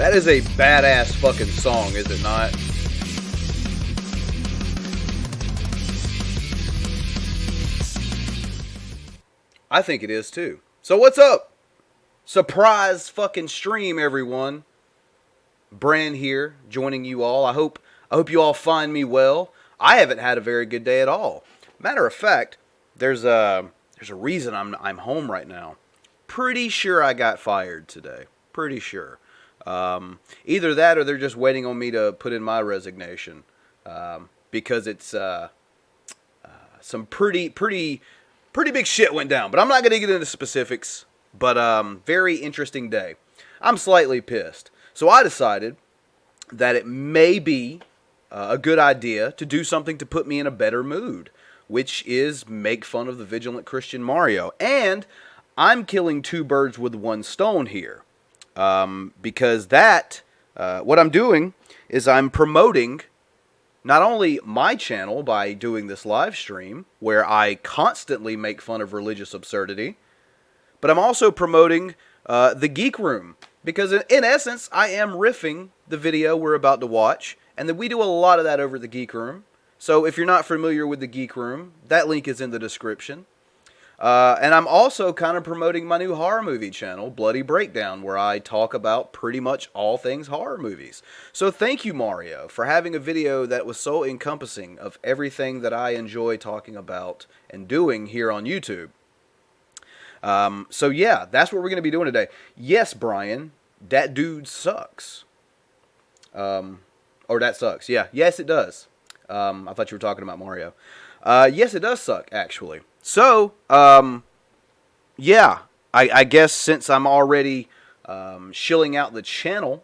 That is a badass fucking song, is it not? I think it is too. So what's up? Surprise fucking stream, everyone. Bran here, joining you all. I hope you all find me well. I haven't had a very good day at all. Matter of fact, there's a reason I'm home right now. Pretty sure I got fired today. Pretty sure. Either that or they're just waiting on me to put in my resignation. Because it's some pretty big shit went down. But I'm not going to get into specifics. But very interesting day. I'm slightly pissed. So I decided that it may be a good idea to do something to put me in a better mood, which is make fun of the Vigilant Christian Mario. And I'm killing two birds with one stone here. Because what I'm doing is I'm promoting not only my channel by doing this live stream, where I constantly make fun of religious absurdity, but I'm also promoting the Geek Room. Because in essence, I am riffing the video we're about to watch, and then we do a lot of that over the Geek Room. So if you're not familiar with the Geek Room, that link is in the description. And I'm also kind of promoting my new horror movie channel, Bloody Breakdown, where I talk about pretty much all things horror movies. So thank you, Mario, for having a video that was so encompassing of everything that I enjoy talking about and doing here on YouTube. So yeah, that's what we're going to be doing today. Yes, Brian, that dude sucks. Or that sucks. Yeah, yes it does. I thought you were talking about Mario. Yes, it does suck, actually. So, yeah, I guess since I'm already shilling out the channel,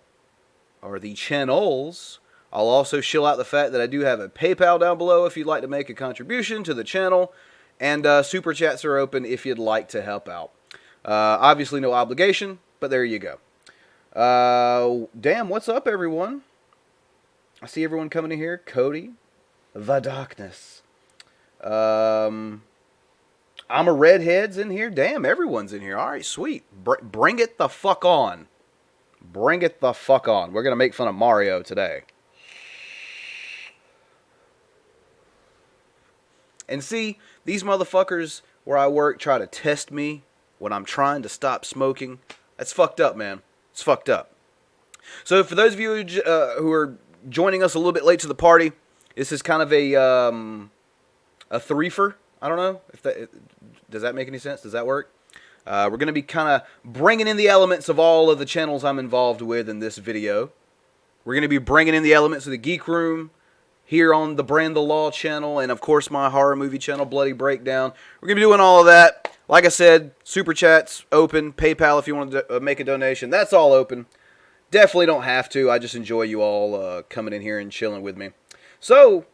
or the channels, I'll also shill out the fact that I do have a PayPal down below if you'd like to make a contribution to the channel. And Super Chats are open if you'd like to help out. Obviously no obligation, but there you go. Damn, what's up, everyone? I see everyone coming in here. Cody, The Darkness. I'm a Redhead's in here. Damn, everyone's in here. All right, sweet. Bring it the fuck on. Bring it the fuck on. We're going to make fun of Mario today. And see, these motherfuckers where I work try to test me when I'm trying to stop smoking. That's fucked up, man. It's fucked up. So for those of you who are joining us a little bit late to the party, this is kind of a threefer. I don't know if that does that make any sense. Does that work? We're going to be kind of bringing in the elements of all of the channels I'm involved with in this video. We're going to be bringing in the elements of the Geek Room here on the Brand the Law channel, and of course my horror movie channel, Bloody Breakdown. We're going to be doing all of that. Like I said, Super Chats open, PayPal if you want to make a donation. That's all open. Definitely don't have to. I just enjoy you all coming in here and chilling with me. So,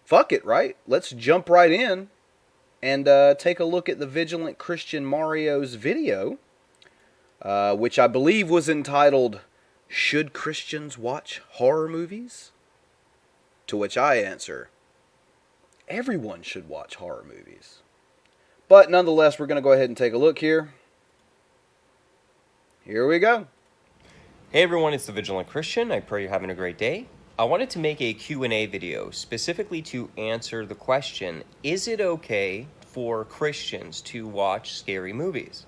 fuck it, right? Let's jump right in and take a look at the Vigilant Christian Mario's video, which I believe was entitled, Should Christians Watch Horror Movies? To which I answer, everyone should watch horror movies. But nonetheless, we're going to go ahead and take a look here. Here we go. Hey everyone, it's the Vigilant Christian. I pray you're having a great day. I wanted to make a Q&A video specifically to answer the question, is it okay for Christians to watch scary movies?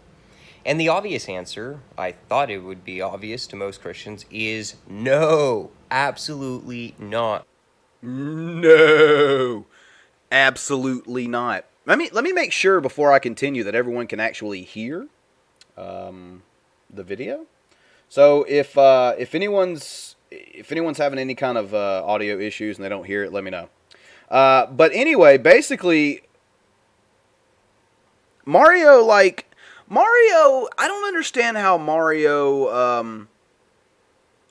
And the obvious answer, I thought it would be obvious to most Christians, is no, absolutely not. No, absolutely not. Let me make sure before I continue that everyone can actually hear the video. So if anyone's having any kind of audio issues and they don't hear it, let me know. But anyway, basically, Mario, I don't understand how Mario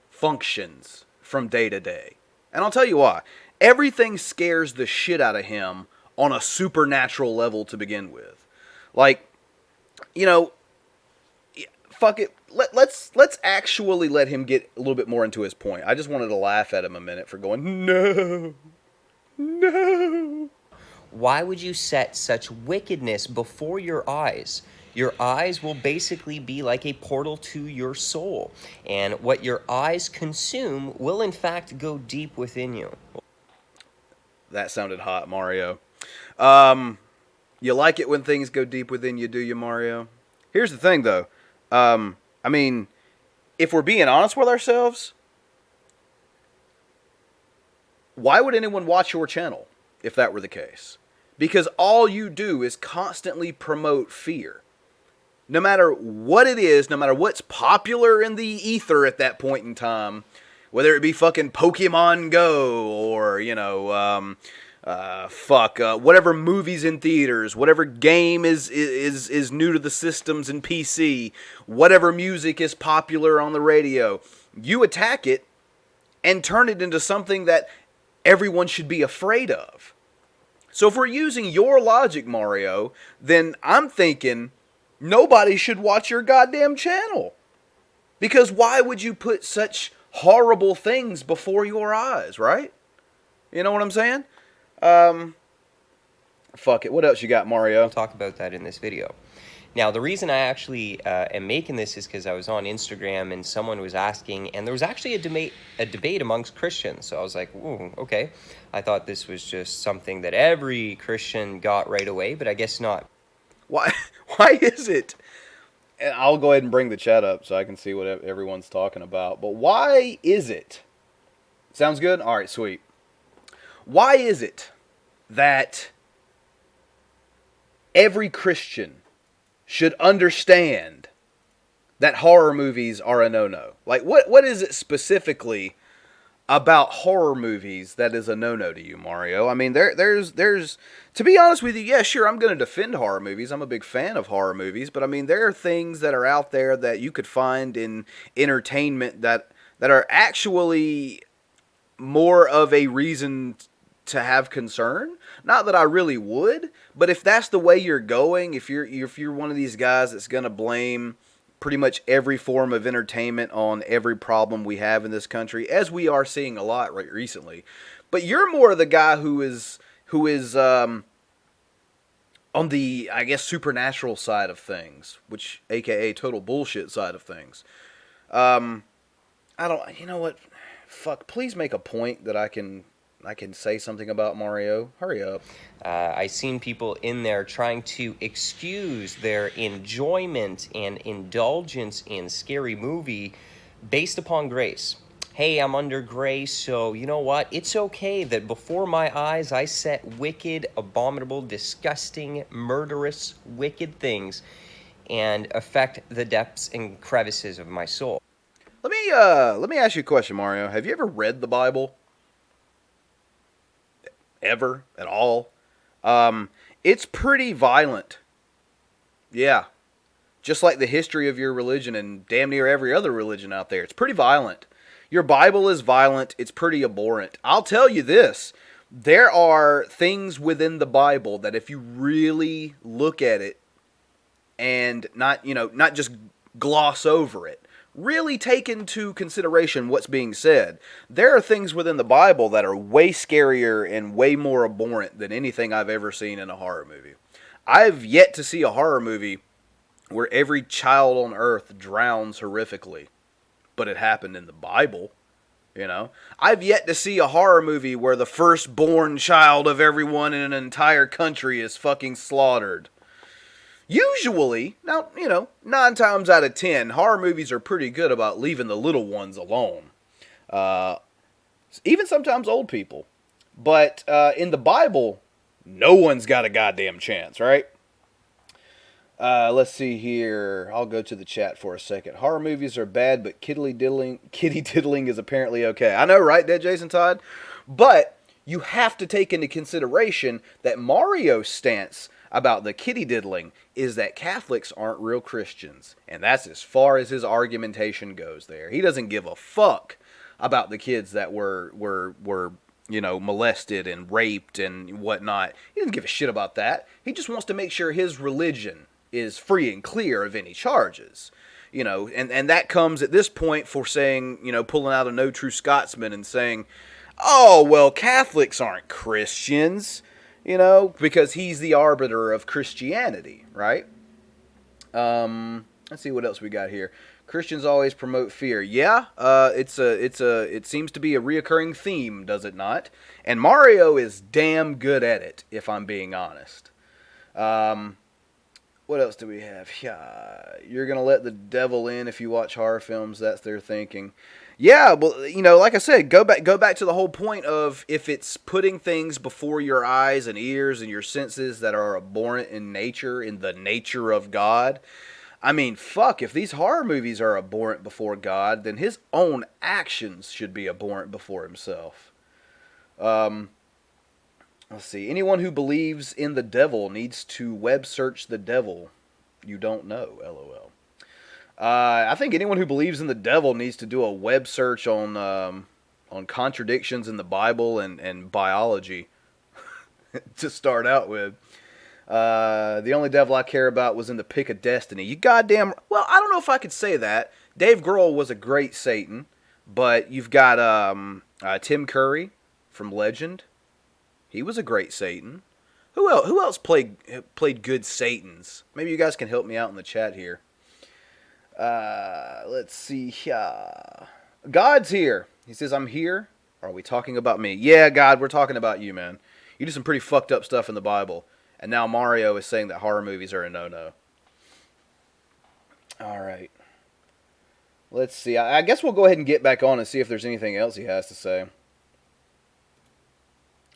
functions from day to day. And I'll tell you why. Everything scares the shit out of him on a supernatural level to begin with. Like, you know, fuck it. Let's actually let him get a little bit more into his point. I just wanted to laugh at him a minute for going, no. Why would you set such wickedness before your eyes? Your eyes will basically be like a portal to your soul. And what your eyes consume will, in fact, go deep within you. That sounded hot, Mario. Um, you like it when things go deep within you, do you, Mario? Here's the thing, though. I mean, if we're being honest with ourselves, why would anyone watch your channel if that were the case? Because all you do is constantly promote fear. No matter what it is, no matter what's popular in the ether at that point in time, whether it be fucking Pokemon Go or, whatever movies in theaters, whatever game is new to the systems in PC, whatever music is popular on the radio, you attack it and turn it into something that everyone should be afraid of. So if we're using your logic, Mario, then I'm thinking nobody should watch your goddamn channel. Because why would you put such horrible things before your eyes, right? You know what I'm saying? Fuck it. What else you got, Mario? We'll talk about that in this video. Now, the reason I actually am making this is because I was on Instagram and someone was asking, and there was actually a debate amongst Christians. So I was like, ooh, okay. I thought this was just something that every Christian got right away, but I guess not. Why? Why is it? And I'll go ahead and bring the chat up so I can see what everyone's talking about. But why is it? Sounds good? All right, sweet. Why is it that every Christian should understand that horror movies are a no-no? Like, what is it specifically about horror movies that is a no-no to you, Mario? I mean, there's to be honest with you, yeah, sure, I'm going to defend horror movies. I'm a big fan of horror movies, but I mean, there are things that are out there that you could find in entertainment that are actually more of a reason to have concern. Not that I really would, but if that's the way you're going, if you're one of these guys that's going to blame pretty much every form of entertainment on every problem we have in this country, as we are seeing a lot right recently, but you're more the guy who is on the, I guess, supernatural side of things, which aka total bullshit side of things. I don't, you know what? Fuck, please make a point that I can say something about, Mario. Hurry up. I seen people in there trying to excuse their enjoyment and indulgence in scary movie based upon grace. Hey, I'm under grace, so you know what? It's okay that before my eyes I set wicked, abominable, disgusting, murderous, wicked things and affect the depths and crevices of my soul. Let me ask you a question, Mario. Have you ever read the Bible? Ever at all? It's pretty violent. Yeah. Just like the history of your religion and damn near every other religion out there. It's pretty violent. Your Bible is violent. It's pretty abhorrent. I'll tell you this. There are things within the Bible that if you really look at it and not just gloss over it, really take into consideration what's being said, there are things within the Bible that are way scarier and way more abhorrent than anything I've ever seen in a horror movie. I've yet to see a horror movie where every child on earth drowns horrifically, but it happened in the Bible. I've yet to see a horror movie where the firstborn child of everyone in an entire country is fucking slaughtered. Usually, now, 9 times out of 10, horror movies are pretty good about leaving the little ones alone. Even sometimes old people. But in the Bible, no one's got a goddamn chance, right? Let's see here. I'll go to the chat for a second. Horror movies are bad, but kitty diddling is apparently okay. I know, right, Dead Jason Todd? But you have to take into consideration that Mario's stance about the kitty diddling is that Catholics aren't real Christians. And that's as far as his argumentation goes there. He doesn't give a fuck about the kids that were molested and raped and whatnot. He doesn't give a shit about that. He just wants to make sure his religion is free and clear of any charges. And that comes at this point for saying, pulling out a No True Scotsman and saying, oh, well, Catholics aren't Christians. Because he's the arbiter of Christianity, right? Let's see what else we got here. Christians always promote fear. Yeah, it seems to be a reoccurring theme, does it not? And Mario is damn good at it, if I'm being honest. Um, what else do we have? Yeah, you're gonna let the devil in if you watch horror films. That's their thinking. Yeah, well, like I said, go back to the whole point of if it's putting things before your eyes and ears and your senses that are abhorrent in nature, in the nature of God. I mean, fuck, if these horror movies are abhorrent before God, then his own actions should be abhorrent before himself. Um, let's see. Anyone who believes in the devil needs to web search the devil. You don't know, lol. I think anyone who believes in the devil needs to do a web search on contradictions in the Bible and biology to start out with. The only devil I care about was in the Pick of Destiny. You goddamn... Well, I don't know if I could say that. Dave Grohl was a great Satan, but you've got Tim Curry from Legend. He was a great Satan. Who else played good Satans? Maybe you guys can help me out in the chat here. Let's see. God's here. He says, I'm here. Are we talking about me? Yeah, God, we're talking about you, man. You do some pretty fucked up stuff in the Bible. And now Mario is saying that horror movies are a no-no. All right. Let's see. I guess we'll go ahead and get back on and see if there's anything else he has to say.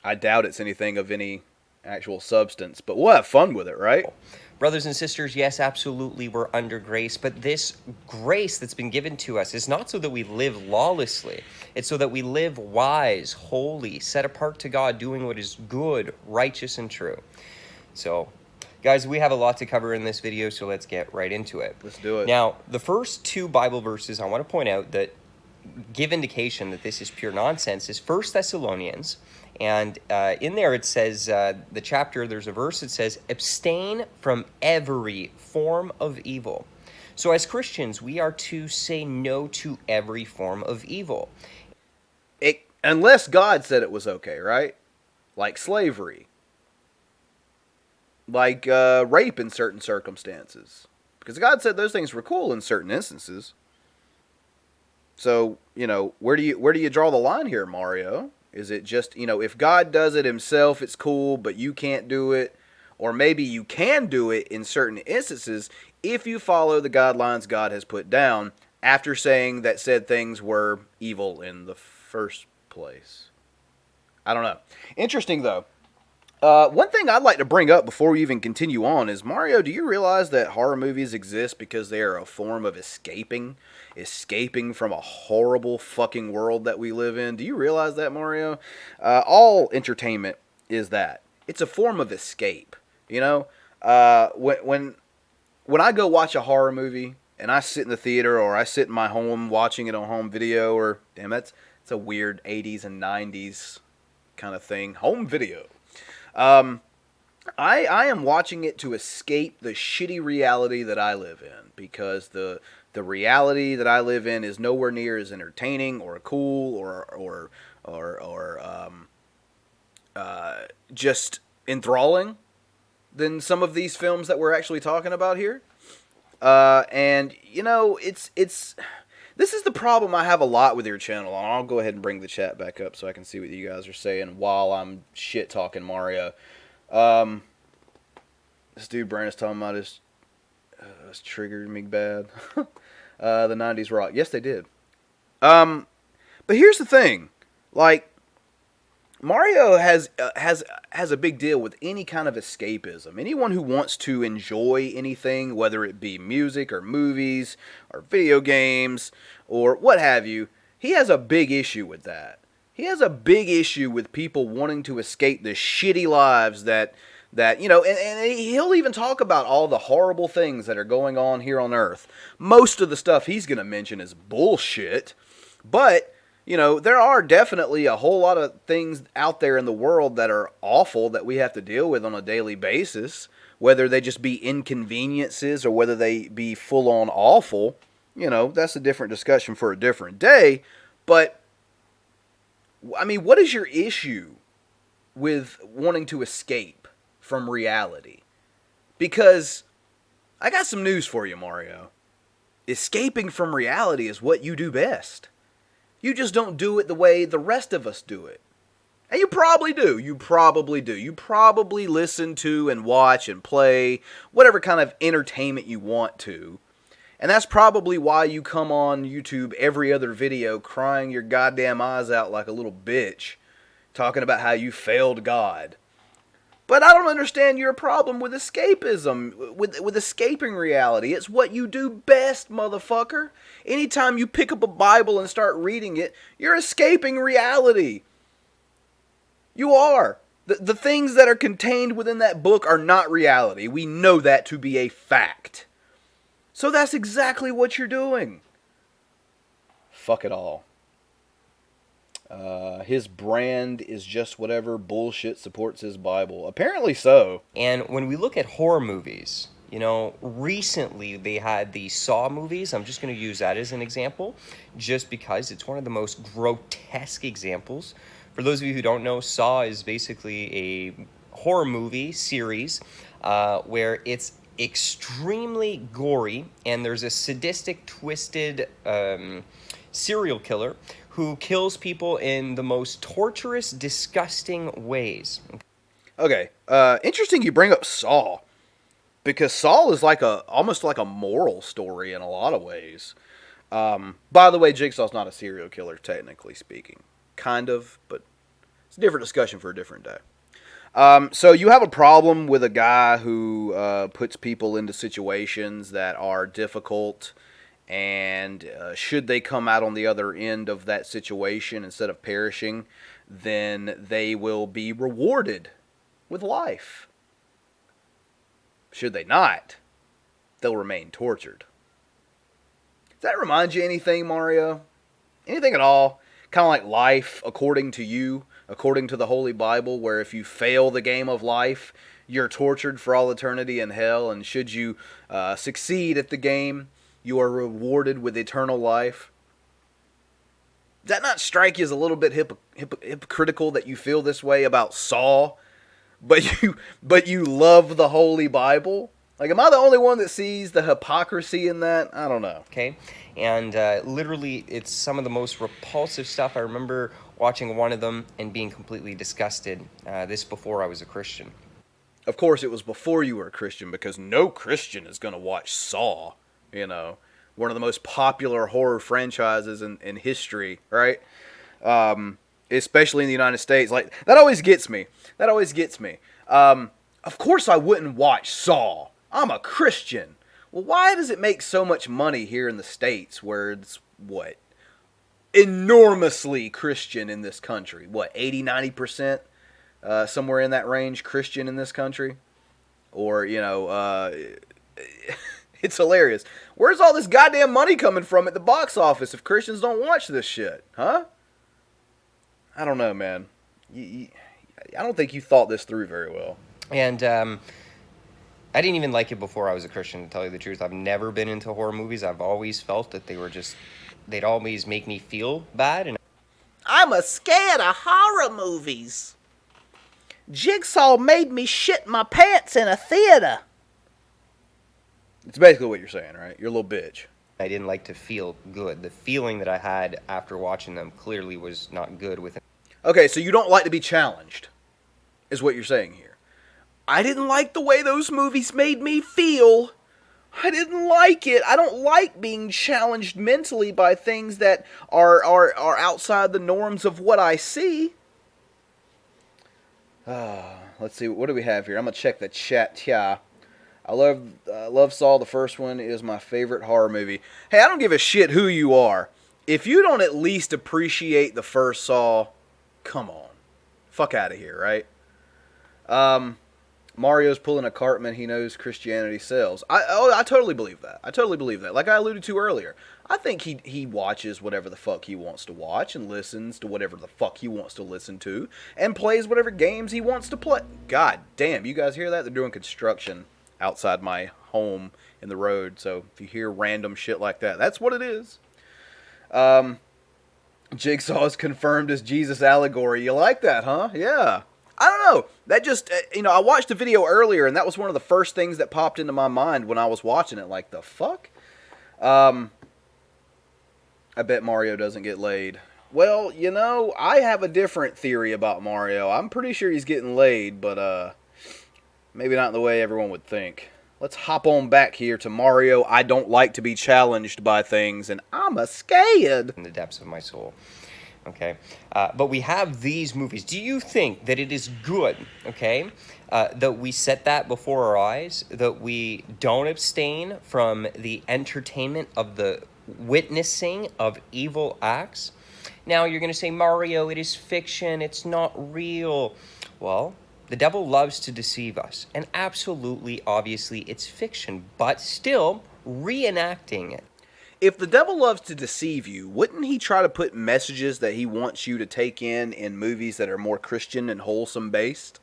I doubt it's anything of any actual substance, but we'll have fun with it, right? Brothers and sisters, yes, absolutely, we're under grace, but this grace that's been given to us is not so that we live lawlessly. It's so that we live wise, holy, set apart to God, doing what is good, righteous, and true. So, guys, we have a lot to cover in this video, so let's get right into it. Let's do it. Now, the first two Bible verses I want to point out that give indication that this is pure nonsense is 1 Thessalonians. And in there it says, the chapter, there's a verse that says, abstain from every form of evil. So as Christians, we are to say no to every form of evil. Unless God said it was okay, right? Like slavery. Like rape in certain circumstances. Because God said those things were cool in certain instances. So, where do you draw the line here, Mario? Is it just, if God does it himself, it's cool, but you can't do it? Or maybe you can do it in certain instances if you follow the guidelines God has put down after saying that said things were evil in the first place. I don't know. Interesting, though. One thing I'd like to bring up before we even continue on is, Mario, do you realize that horror movies exist because they are a form of escaping from a horrible fucking world that we live in? Do you realize that, Mario? All entertainment is that. It's a form of escape, When I go watch a horror movie and I sit in the theater or I sit in my home watching it on home video, or, damn, that's a weird 80s and 90s kind of thing. Home video. I am watching it to escape the shitty reality that I live in, because the reality that I live in is nowhere near as entertaining or cool or just enthralling than some of these films that we're actually talking about here. And it's this is the problem I have a lot with your channel. And I'll go ahead and bring the chat back up so I can see what you guys are saying while I'm shit talking Mario. This dude Brandon's talking about this triggered me bad. The 90s rock. Yes, they did. But here's the thing. Like, Mario has a big deal with any kind of escapism. Anyone who wants to enjoy anything, whether it be music or movies or video games or what have you, he has a big issue with that. He has a big issue with people wanting to escape the shitty lives that and he'll even talk about all the horrible things that are going on here on Earth. Most of the stuff he's going to mention is bullshit, but there are definitely a whole lot of things out there in the world that are awful that we have to deal with on a daily basis, whether they just be inconveniences or whether they be full-on awful. That's a different discussion for a different day. But, I mean, what is your issue with wanting to escape from reality? Because I got some news for you, Mario. Escaping from reality is what you do best. You just don't do it the way the rest of us do it. And you probably do. You probably do. You probably listen to and watch and play whatever kind of entertainment you want to. And that's probably why you come on YouTube every other video crying your goddamn eyes out like a little bitch, talking about how you failed God. But I don't understand your problem with escapism, with escaping reality. It's what you do best, motherfucker. Anytime you pick up a Bible and start reading it, you're escaping reality. You are. The things that are contained within that book are not reality. We know that to be a fact. So that's exactly what you're doing. Fuck it all. His brand is just whatever bullshit supports his Bible. Apparently so. And when we look at horror movies, recently they had the Saw movies. I'm just going to use that as an example, just because it's one of the most grotesque examples. For those of you who don't know, Saw is basically a horror movie series where it's extremely gory, and there's a sadistic, twisted serial killer who kills people in the most torturous, disgusting ways. Okay, interesting you bring up Saw, because Saw is almost like a moral story in a lot of ways. By the way, Jigsaw's not a serial killer, technically speaking. Kind of, but it's a different discussion for a different day. So you have a problem with a guy who puts people into situations that are difficult, and should they come out on the other end of that situation instead of perishing, then they will be rewarded with life. Should they not, they'll remain tortured. Does that remind you of anything, Mario? Anything at all? Kind of like life according to you, according to the Holy Bible, where if you fail the game of life, you're tortured for all eternity in hell, and should you succeed at the game, you are rewarded with eternal life. Does that not strike you as a little bit hypocritical that you feel this way about Saul, but you love the Holy Bible? Like, am I the only one that sees the hypocrisy in that? I don't know. Okay, and literally, it's some of the most repulsive stuff. I remember watching one of them and being completely disgusted. This before I was a Christian. Of course, it was before you were a Christian, because no Christian is going to watch Saw. One of the most popular horror franchises in history, right? Especially in the United States. Like, that always gets me. Of course I wouldn't watch Saw. I'm a Christian. Well, why does it make so much money here in the States, where it's, enormously Christian in this country? 80, 90%? Somewhere in that range, Christian in this country? Or, it's hilarious. Where's all this goddamn money coming from at the box office if Christians don't watch this shit? Huh? I don't know, man. I don't think you thought this through very well. And I didn't even like it before I was a Christian, to tell you the truth. I've never been into horror movies. I've always felt that they'd always make me feel bad. And I'm scared of horror movies. Jigsaw made me shit my pants in a theater. It's basically what you're saying, right? You're a little bitch. I didn't like to feel good. The feeling that I had after watching them clearly was not good with it. Okay, so you don't like to be challenged, is what you're saying here. I didn't like the way those movies made me feel. I didn't like it. I don't like being challenged mentally by things that are outside the norms of what I see. Let's see, what do we have here? I'm going to check the chat. Yeah. I love Saw. The first one is my favorite horror movie. Hey, I don't give a shit who you are. If you don't at least appreciate the first Saw, come on. Fuck out of here, right? Mario's pulling a Cartman. He knows Christianity sells. I totally believe that. Like I alluded to earlier. I think he watches whatever the fuck he wants to watch and listens to whatever the fuck he wants to listen to and plays whatever games he wants to play. God damn, you guys hear that? They're doing construction outside my home in the road. So if you hear random shit like that, that's what it is. Jigsaw is confirmed as Jesus allegory. You like that, huh? Yeah. I don't know. That just, I watched a video earlier, and that was one of the first things that popped into my mind when I was watching it. Like, the fuck? I bet Mario doesn't get laid. Well, I have a different theory about Mario. I'm pretty sure he's getting laid, but maybe not in the way everyone would think. Let's hop on back here to Mario. I don't like to be challenged by things, and I'm scared. In the depths of my soul. Okay, but we have these movies. Do you think that it is good, okay, that we set that before our eyes, that we don't abstain from the entertainment of the witnessing of evil acts? Now, you're going to say, Mario, it is fiction, it's not real. Well, the devil loves to deceive us, and absolutely, obviously, it's fiction, but still reenacting it. If the devil loves to deceive you, wouldn't he try to put messages that he wants you to take in movies that are more Christian and wholesome based?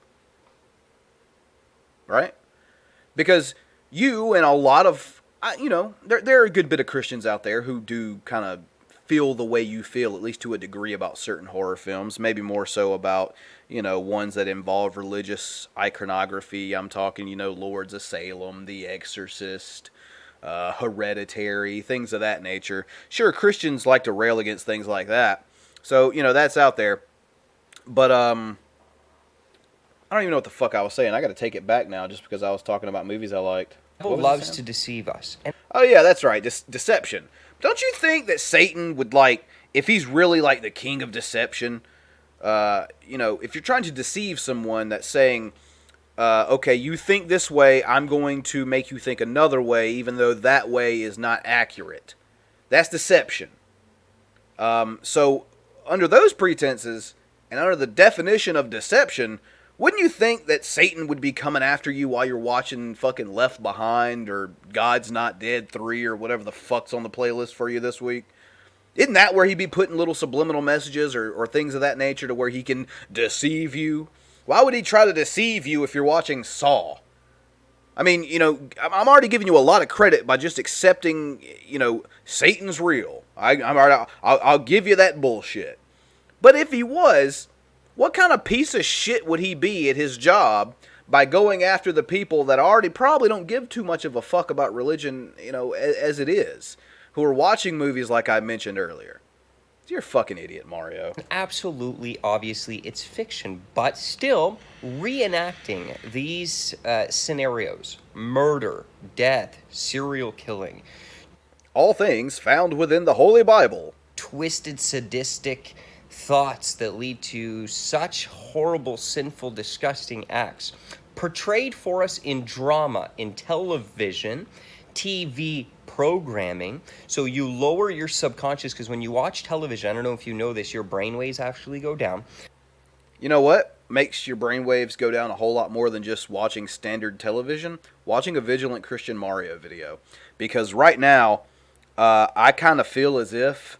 Right? Because you and a lot of, there are a good bit of Christians out there who do kind of feel the way you feel, at least to a degree, about certain horror films. Maybe more so about, ones that involve religious iconography. I'm talking, Lords of Salem, The Exorcist, Hereditary, things of that nature. Sure, Christians like to rail against things like that. So, that's out there. But, I don't even know what the fuck I was saying. I got to take it back now just because I was talking about movies I liked. The devil loves to deceive us. Oh, yeah, that's right. Deception. Don't you think that Satan would, if he's really, the king of deception, if you're trying to deceive someone that's saying, okay, you think this way, I'm going to make you think another way, even though that way is not accurate. That's deception. So, under those pretenses, and under the definition of deception, wouldn't you think that Satan would be coming after you while you're watching fucking Left Behind, or God's Not Dead 3, or whatever the fuck's on the playlist for you this week? Isn't that where he'd be putting little subliminal messages or things of that nature to where he can deceive you? Why would he try to deceive you if you're watching Saw? I mean, I'm already giving you a lot of credit by just accepting, Satan's real. I'll give you that bullshit. But if he was, what kind of piece of shit would he be at his job by going after the people that already probably don't give too much of a fuck about religion, as it is, who are watching movies like I mentioned earlier? You're a fucking idiot, Mario. Absolutely, obviously, it's fiction, but still reenacting these scenarios. Murder, death, serial killing. All things found within the Holy Bible. Twisted, sadistic thoughts that lead to such horrible, sinful, disgusting acts. Portrayed for us in drama, in television, TV programming, so you lower your subconscious, because when you watch television, I don't know if you know this, your brainwaves actually go down. You know what makes your brainwaves go down a whole lot more than just watching standard television? Watching a Vigilant Christian Mario video. Because right now, I kind of feel as if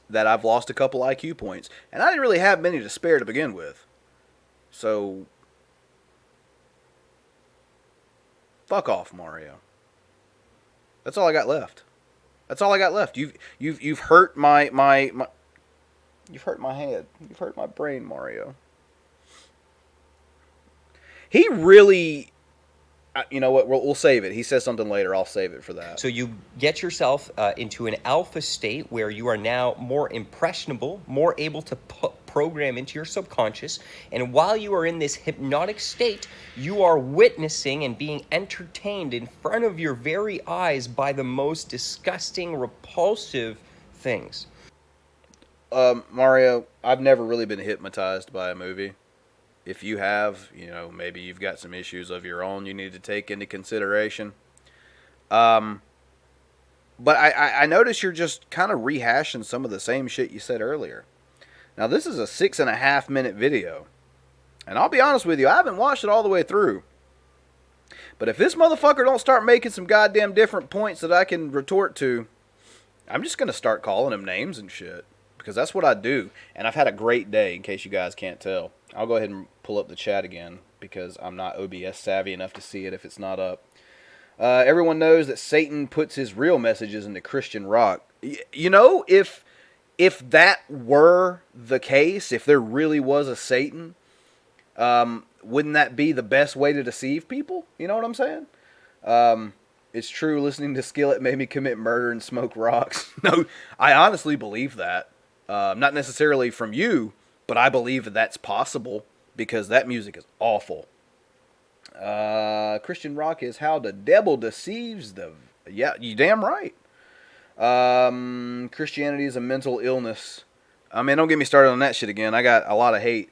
that I've lost a couple IQ points. And I didn't really have many to spare to begin with. So, fuck off, Mario. That's all I got left. That's all I got left. You've hurt my you've hurt my head. You've hurt my brain, Mario. He really, you know what? We'll save it. He says something later. I'll save it for that. So you get yourself into an alpha state where you are now more impressionable, more able to program into your subconscious. And while you are in this hypnotic state, you are witnessing and being entertained in front of your very eyes by the most disgusting, repulsive things. Mario, I've never really been hypnotized by a movie. If you have, maybe you've got some issues of your own you need to take into consideration. But I notice you're just kind of rehashing some of the same shit you said earlier. Now, this is a 6.5 minute video. And I'll be honest with you, I haven't watched it all the way through. But if this motherfucker don't start making some goddamn different points that I can retort to, I'm just going to start calling him names and shit. Because that's what I do. And I've had a great day, in case you guys can't tell. I'll go ahead and pull up the chat again, because I'm not OBS savvy enough to see it if it's not up. Everyone knows that Satan puts his real messages into Christian rock. If if that were the case, if there really was a Satan, wouldn't that be the best way to deceive people? You know what I'm saying? It's true, listening to Skillet made me commit murder and smoke rocks. No, I honestly believe that. Not necessarily from you, but I believe that that's possible because that music is awful. Christian rock is how the devil deceives the... Yeah, you damn right. Christianity is a mental illness. I mean, don't get me started on that shit again. I got a lot of hate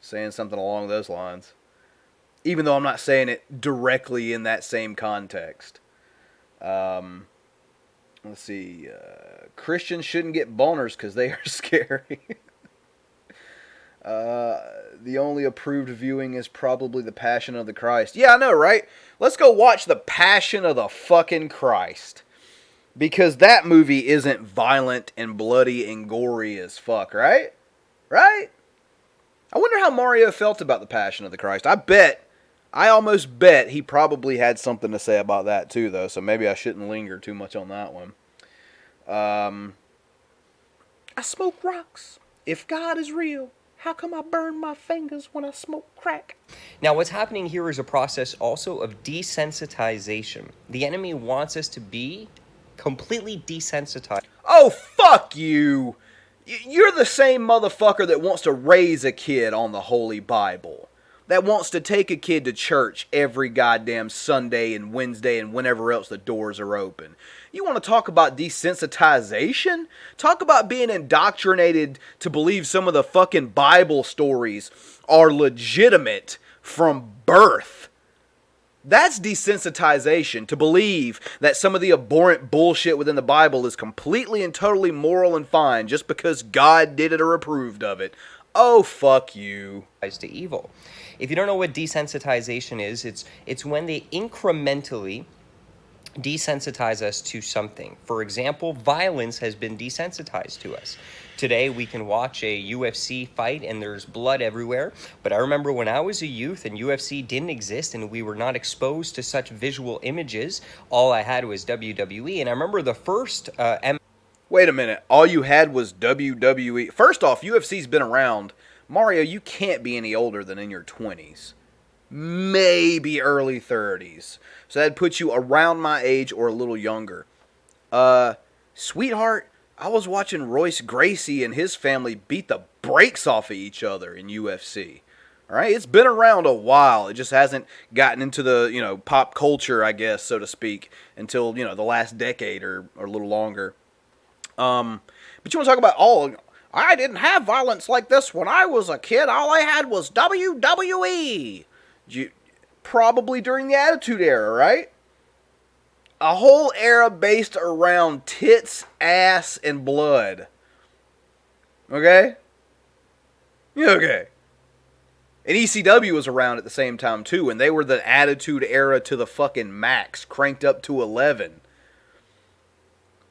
saying something along those lines. Even though I'm not saying it directly in that same context. Let's see. Christians shouldn't get boners because they are scary. The only approved viewing is probably The Passion of the Christ. Yeah, I know, right? Let's go watch The Passion of the fucking Christ. Because that movie isn't violent and bloody and gory as fuck, right? Right? I wonder how Mario felt about The Passion of the Christ. I almost bet he probably had something to say about that too, though, so maybe I shouldn't linger too much on that one. I smoke rocks. If God is real, how come I burn my fingers when I smoke crack? Now, what's happening here is a process also of desensitization. The enemy wants us to be completely desensitized. Oh, fuck you! You're the same motherfucker that wants to raise a kid on the Holy Bible. That wants to take a kid to church every goddamn Sunday and Wednesday and whenever else the doors are open. You want to talk about desensitization? Talk about being indoctrinated to believe some of the fucking Bible stories are legitimate from birth. That's desensitization, to believe that some of the abhorrent bullshit within the Bible is completely and totally moral and fine just because God did it or approved of it. Oh, fuck you. To evil. If you don't know what desensitization is, it's when they incrementally desensitize us to something. For example, violence has been desensitized to us. Today we can watch a UFC fight and there's blood everywhere, but I remember when I was a youth and UFC didn't exist and we were not exposed to such visual images, all I had was WWE, and I remember the first Wait a minute, all you had was WWE? First off, UFC's been around. Mario, you can't be any older than in your 20s. Maybe early 30s. So that'd put you around my age or a little younger. Sweetheart, I was watching Royce Gracie and his family beat the brakes off of each other in UFC. Alright, it's been around a while. It just hasn't gotten into the, pop culture, I guess, so to speak, until, the last decade or a little longer. But you want to talk about, I didn't have violence like this when I was a kid. All I had was WWE. Probably during the Attitude Era, right? A whole era based around tits, ass, and blood. Okay? Yeah, okay. And ECW was around at the same time, too, and they were the Attitude Era to the fucking max, cranked up to 11.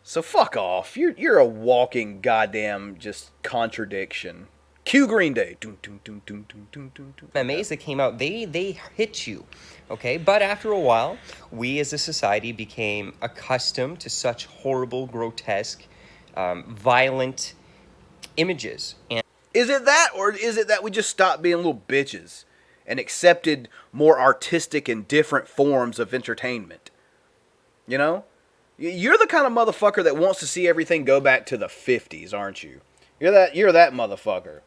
So fuck off. You're a walking goddamn just contradiction. Cue Green Day. MMAs that came out, they hit you, okay? But after a while, we as a society became accustomed to such horrible, grotesque, violent images. And is it that, or is it that we just stopped being little bitches and accepted more artistic and different forms of entertainment? You know? You're the kind of motherfucker that wants to see everything go back to the 50s, aren't you? You're that motherfucker.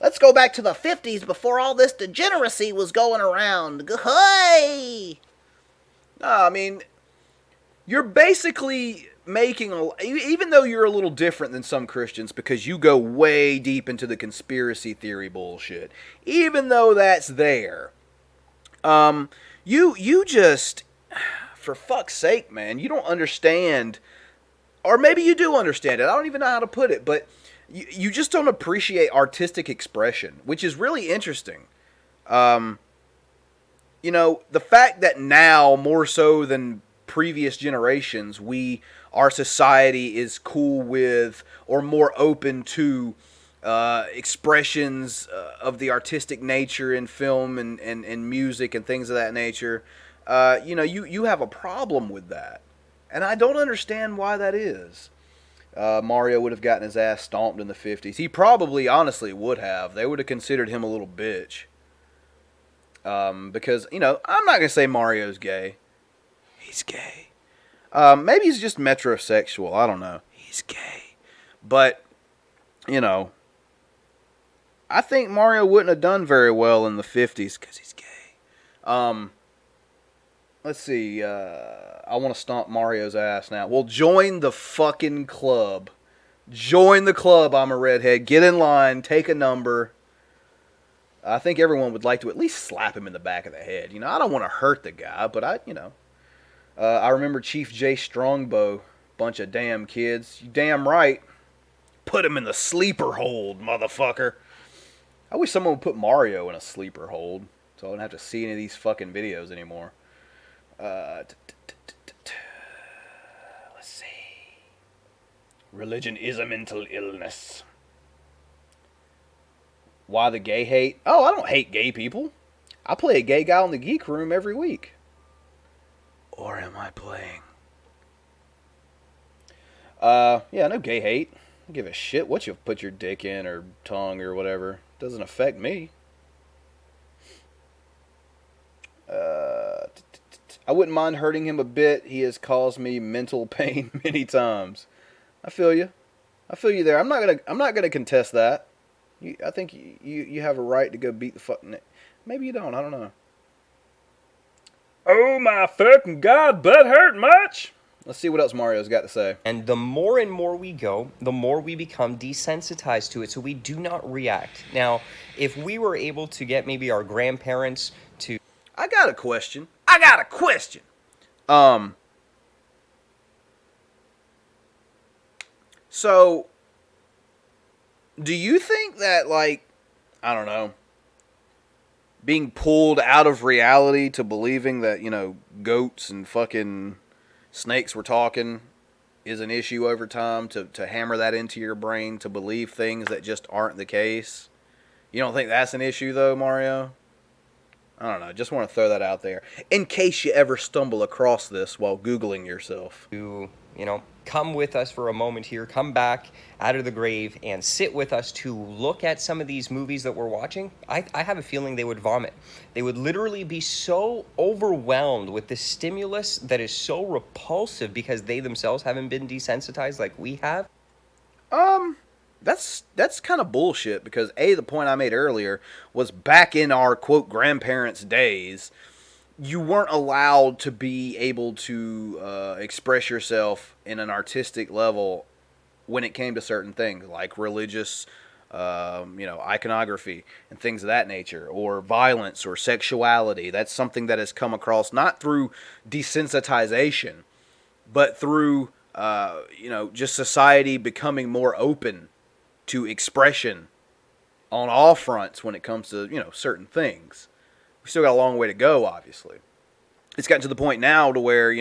Let's go back to the 50s before all this degeneracy was going around. Hey! No, I mean, you're basically making, even though you're a little different than some Christians because you go way deep into the conspiracy theory bullshit, even though that's there, you just, for fuck's sake, man, you don't understand, or maybe you do understand it, I don't even know how to put it, but you just don't appreciate artistic expression, which is really interesting. The fact that now, more so than previous generations, our society is cool with or more open to expressions of the artistic nature in film and music and things of that nature. You have a problem with that. And I don't understand why that is. Mario would have gotten his ass stomped in the 50s. He probably, honestly, would have. They would have considered him a little bitch. Because, I'm not going to say Mario's gay. He's gay. Maybe he's just metrosexual. I don't know. He's gay. But, I think Mario wouldn't have done very well in the 50s because he's gay. Let's see. I want to stomp Mario's ass now. Well, join the fucking club. Join the club, I'm a redhead. Get in line. Take a number. I think everyone would like to at least slap him in the back of the head. I don't want to hurt the guy, but I remember Chief J. Strongbow. Bunch of damn kids. You damn right. Put him in the sleeper hold, motherfucker. I wish someone would put Mario in a sleeper hold, so I wouldn't have to see any of these fucking videos anymore. Let's see. Religion is a mental illness. Why the gay hate? Oh, I don't hate gay people. I play a gay guy in the geek room every week. Or am I playing? Yeah, no gay hate. I don't give a shit what you put your dick in or tongue or whatever. Doesn't affect me. I wouldn't mind hurting him a bit. He has caused me mental pain many times. I feel you. I feel you there. I'm not gonna contest that. I think you have a right to go beat the fucking. Maybe you don't. I don't know. Oh my fucking god, butt hurt much? Let's see what else Mario's got to say. And the more and more we go, the more we become desensitized to it, so we do not react. Now, if we were able to get maybe our grandparents to... I got a question. So, do you think that, I don't know, being pulled out of reality to believing that, goats and fucking snakes were talking is an issue over time, to hammer that into your brain, to believe things that just aren't the case? You don't think that's an issue, though, Mario? I don't know. Just want to throw that out there in case you ever stumble across this while Googling yourself. To, come with us for a moment here, come back out of the grave and sit with us to look at some of these movies that we're watching, I have a feeling they would vomit. They would literally be so overwhelmed with the stimulus that is so repulsive because they themselves haven't been desensitized like we have. That's kind of bullshit because the point I made earlier was back in our quote grandparents' days, you weren't allowed to be able to express yourself in an artistic level when it came to certain things like religious, iconography and things of that nature, or violence or sexuality. That's something that has come across not through desensitization, but through, just society becoming more open to expression on all fronts when it comes to, certain things. We still got a long way to go, obviously. It's gotten to the point now to where,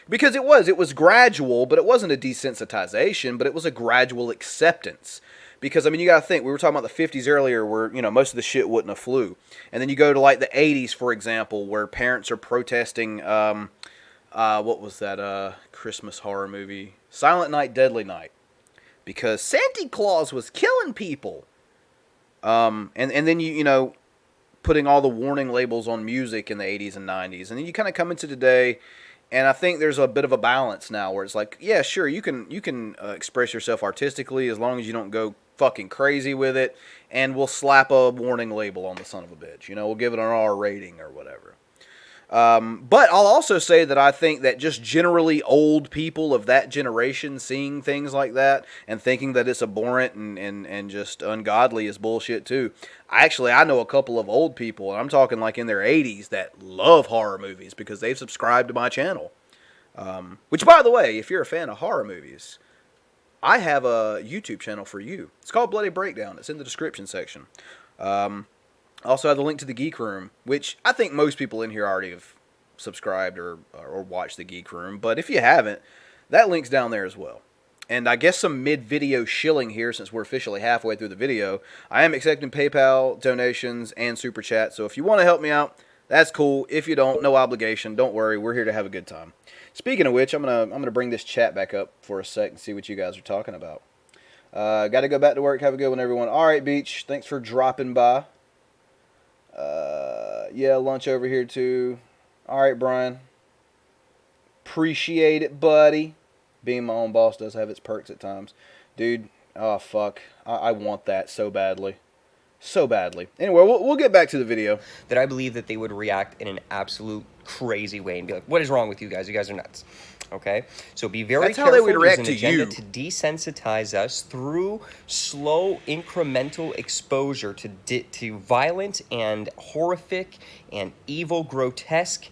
because it was gradual, but it wasn't a desensitization, but it was a gradual acceptance. Because, you got to think, we were talking about the 50s earlier where, most of the shit wouldn't have flew. And then you go to, the 80s, for example, where parents are protesting, what was that Christmas horror movie? Silent Night, Deadly Night. Because Santa Claus was killing people. And then you putting all the warning labels on music in the 80s and 90s. And then you kind of come into today, and I think there's a bit of a balance now where it's like, yeah, sure, you can express yourself artistically as long as you don't go fucking crazy with it, and we'll slap a warning label on the son of a bitch. We'll give it an R rating or whatever. But I'll also say that I think that just generally old people of that generation seeing things like that and thinking that it's abhorrent and just ungodly is bullshit too. I know a couple of old people, and I'm talking in their 80s, that love horror movies because they've subscribed to my channel. Which, by the way, if you're a fan of horror movies, I have a YouTube channel for you. It's called Bloody Breakdown. It's in the description section. I also have the link to the Geek Room, which I think most people in here already have subscribed or watched the Geek Room. But if you haven't, that link's down there as well. And I guess some mid-video shilling here, since we're officially halfway through the video. I am accepting PayPal donations and Super Chat, so if you want to help me out, That's cool. If you don't, no obligation. Don't worry. We're here to have a good time. Speaking of which, I'm gonna bring this chat back up for a sec and see what you guys are talking about. Got to go back to work. Have a good one, everyone. All right, Beach. Thanks for dropping by. Yeah, lunch over here too. All right, Brian. Appreciate it, buddy. Being my own boss does have its perks at times. Dude, oh, fuck. I want that so badly. So badly. Anyway, we'll get back to the video. That I believe that they would react in an absolute crazy way and be like, what is wrong with you guys? You guys are nuts. Okay? So be very That's careful. how they would react There's to an agenda you. to desensitize us through slow, incremental exposure to violent and horrific and evil, grotesque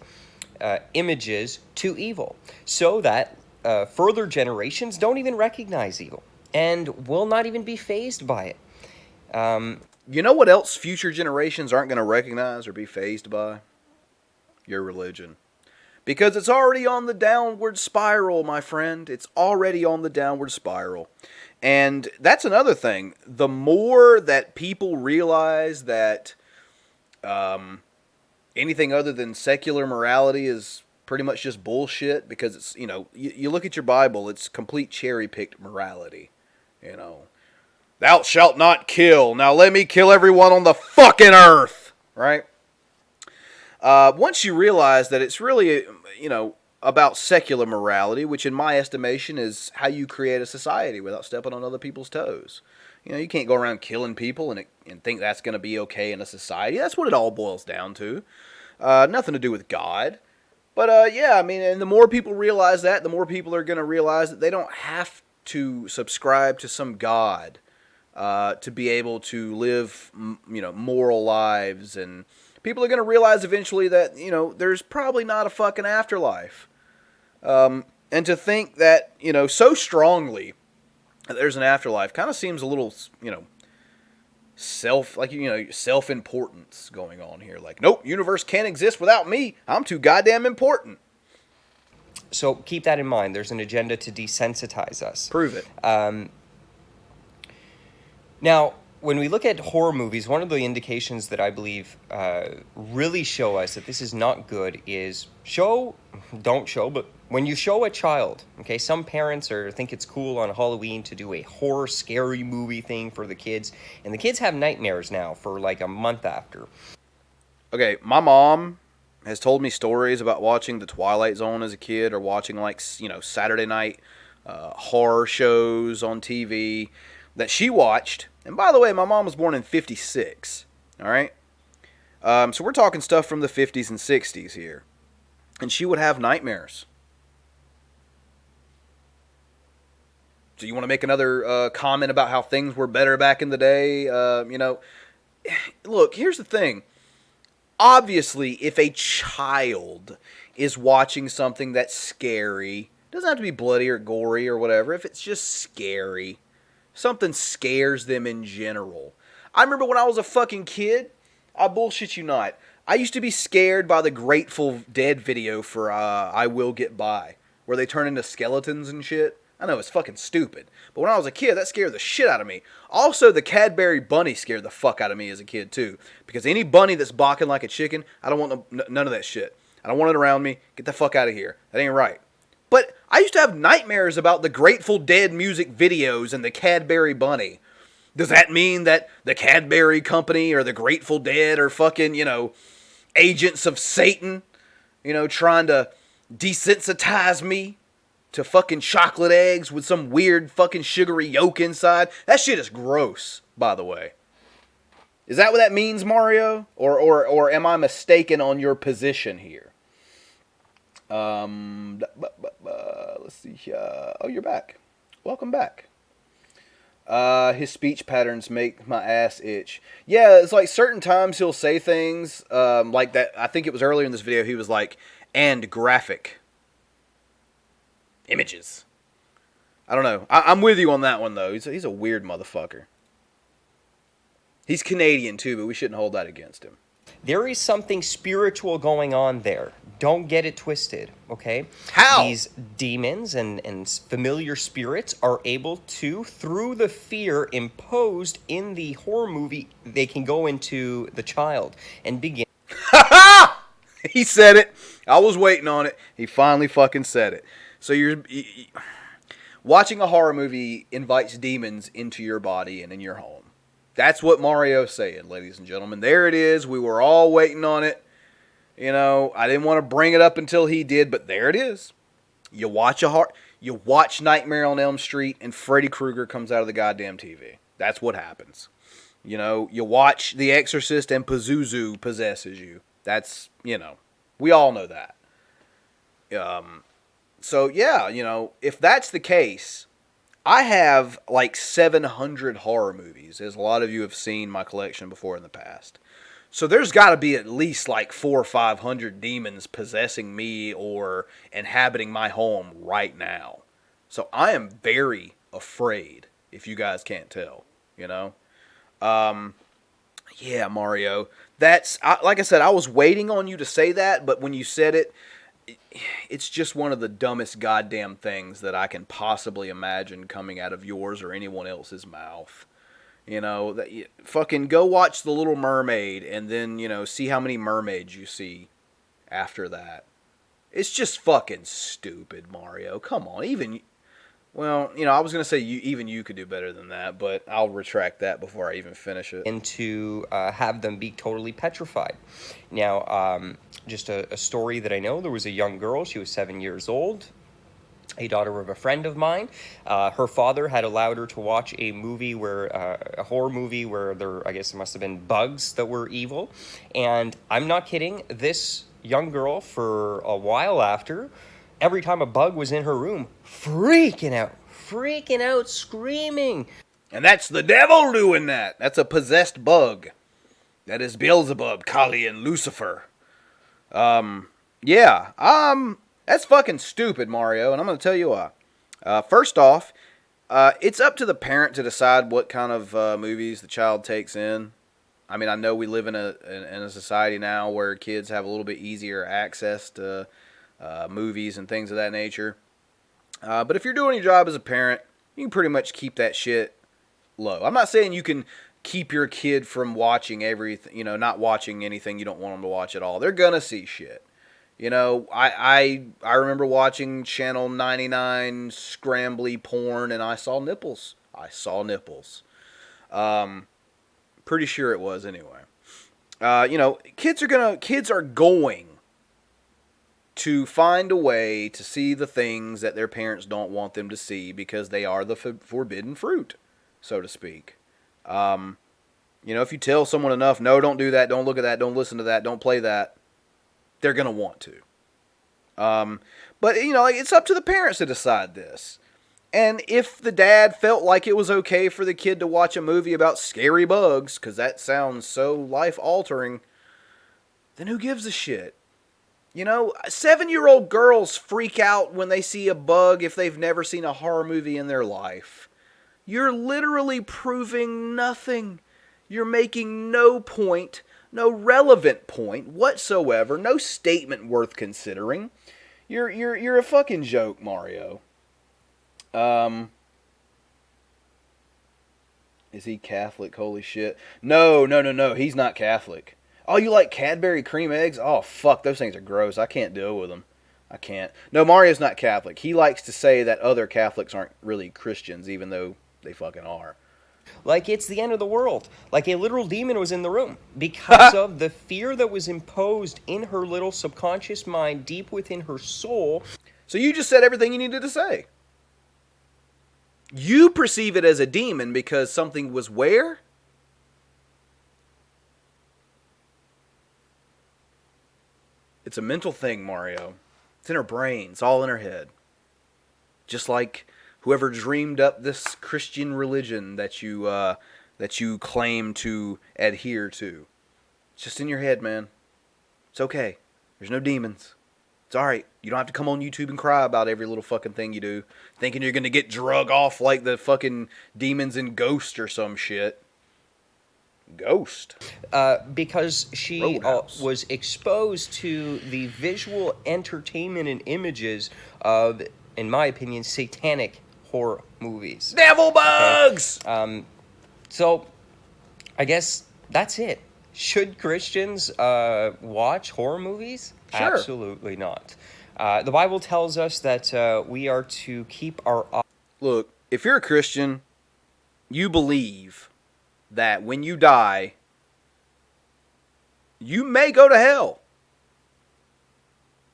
images to evil. So that further generations don't even recognize evil and will not even be fazed by it. You know what else future generations aren't going to recognize or be fazed by? Your religion. Because it's already on the downward spiral, my friend. It's already on the downward spiral. And that's another thing. The more that people realize that anything other than secular morality is pretty much just bullshit, because it's, you know, you look at your Bible, it's complete cherry-picked morality, you know. Thou shalt not kill. Now let me kill everyone on the fucking earth, right? Once you realize that it's really, you know, about secular morality, which in my estimation is how you create a society without stepping on other people's toes. You know, you can't go around killing people and think that's going to be okay in a society. That's what it all boils down to. Nothing to do with God. But, yeah, I mean, and the more people realize that, the more people are going to realize that they don't have to subscribe to some God to be able to live, you know, moral lives. And people are going to realize eventually that, you know, there's probably not a fucking afterlife. And to think that, you know, so strongly that there's an afterlife kind of seems a little, you know, self-importance going on here. Like, nope, universe can't exist without me. I'm too goddamn important. So keep that in mind. There's an agenda to desensitize us. Prove it. Now, when we look at horror movies, one of the indications that I believe really show us that this is not good is don't show, but when you show a child, okay, some parents think it's cool on Halloween to do a horror, scary movie thing for the kids, and the kids have nightmares now for like a month after. Okay, my mom has told me stories about watching The Twilight Zone as a kid, or watching, like, you know, Saturday night horror shows on TV that she watched. And by the way, my mom was born in 56, all right? So we're talking stuff from the 50s and 60s here. And she would have nightmares. So you want to make another comment about how things were better back in the day? You know, look, here's the thing. Obviously, if a child is watching something that's scary, it doesn't have to be bloody or gory or whatever. If it's just scary, something scares them in general. I remember when I was a fucking kid, I bullshit you not, I used to be scared by the Grateful Dead video for I Will Get By, where they turn into skeletons and shit. I know, it's fucking stupid. But when I was a kid, that scared the shit out of me. Also, the Cadbury bunny scared the fuck out of me as a kid, too. Because any bunny that's barking like a chicken, I don't want none of that shit. I don't want it around me. Get the fuck out of here. That ain't right. But I used to have nightmares about the Grateful Dead music videos and the Cadbury bunny. Does that mean that the Cadbury Company or the Grateful Dead are fucking, you know, agents of Satan? You know, trying to desensitize me to fucking chocolate eggs with some weird fucking sugary yolk inside? That shit is gross, by the way. Is that what that means, Mario? Or am I mistaken on your position here? Let's see. Oh, you're back. Welcome back. His speech patterns make my ass itch. Yeah, it's like certain times he'll say things like that. I think it was earlier in this video. He was like, and graphic images. I don't know. I'm with you on that one, though. He's a weird motherfucker. He's Canadian, too, but we shouldn't hold that against him. There is something spiritual going on there. Don't get it twisted, okay? How? These demons and familiar spirits are able to, through the fear imposed in the horror movie, they can go into the child and begin He said it. I was waiting on it. He finally fucking said it. So watching a horror movie invites demons into your body and in your home. That's what Mario's saying, ladies and gentlemen. There it is. We were all waiting on it. You know, I didn't want to bring it up until he did, but there it is. You watch Nightmare on Elm Street, and Freddy Krueger comes out of the goddamn TV. That's what happens. You know, you watch The Exorcist, and Pazuzu possesses you. That's, you know, we all know that. So yeah, you know, if that's the case, I have like 700 horror movies, as a lot of you have seen my collection before in the past. So there's got to be at least like 400 or 500 demons possessing me or inhabiting my home right now. So I am very afraid, if you guys can't tell, you know. Yeah, Mario. Like I said, I was waiting on you to say that, but when you said it, it's just one of the dumbest goddamn things that I can possibly imagine coming out of yours or anyone else's mouth. You know, fucking go watch The Little Mermaid and then, you know, see how many mermaids you see after that. It's just fucking stupid, Mario. Come on, well, you know, I was going to say even you could do better than that, but I'll retract that before I even finish it. And to have them be totally petrified. Now, just a story that I know, there was a young girl, she was 7 years old, a daughter of a friend of mine. Her father had allowed her to watch a movie a horror movie where I guess there must have been bugs that were evil. And I'm not kidding, this young girl, for a while after, every time a bug was in her room, freaking out, screaming. And that's the devil doing that. That's a possessed bug. That is Beelzebub, Kali, and Lucifer. That's fucking stupid, Mario, and I'm going to tell you why. First off, it's up to the parent to decide what kind of movies the child takes in. I mean, I know we live in a society now where kids have a little bit easier access to movies and things of that nature. But if you're doing your job as a parent, you can pretty much keep that shit low. I'm not saying you can keep your kid from watching everything, you know, not watching anything you don't want them to watch at all. They're gonna see shit. You know, I remember watching Channel 99 scrambly porn, and I saw nipples. Pretty sure it was anyway. You know, kids are going to find a way to see the things that their parents don't want them to see because they are the forbidden fruit, so to speak. You know, if you tell someone enough, no, don't do that, don't look at that, don't listen to that, don't play that, they're going to want to. But, you know, it's up to the parents to decide this. And if the dad felt like it was okay for the kid to watch a movie about scary bugs, because that sounds so life-altering, then who gives a shit? You know, 7-year-old girls freak out when they see a bug if they've never seen a horror movie in their life. You're literally proving nothing. You're making no point, no relevant point whatsoever, no statement worth considering. You're a fucking joke, Mario. Is he Catholic? Holy shit. No, he's not Catholic. Oh, you like Cadbury cream eggs? Oh, fuck, those things are gross. I can't deal with them. I can't. No, Mario's not Catholic. He likes to say that other Catholics aren't really Christians, even though they fucking are. Like it's the end of the world. Like a literal demon was in the room because of the fear that was imposed in her little subconscious mind, deep within her soul. So you just said everything you needed to say. You perceive it as a demon because something was where? It's a mental thing, Mario. It's in her brain. It's all in her head. Just like whoever dreamed up this Christian religion that you claim to adhere to. It's just in your head, man. It's okay. There's no demons. It's alright. You don't have to come on YouTube and cry about every little fucking thing you do, thinking you're going to get drug off like the fucking demons in Ghost or some shit. Ghost? Because she was exposed to the visual entertainment and images of, in my opinion, satanic horror movies. Devil bugs! Okay? So, I guess that's it. Should Christians watch horror movies? Sure. Absolutely not. The Bible tells us that we are to keep our eyes. Look, if you're a Christian, you believe that when you die, you may go to hell.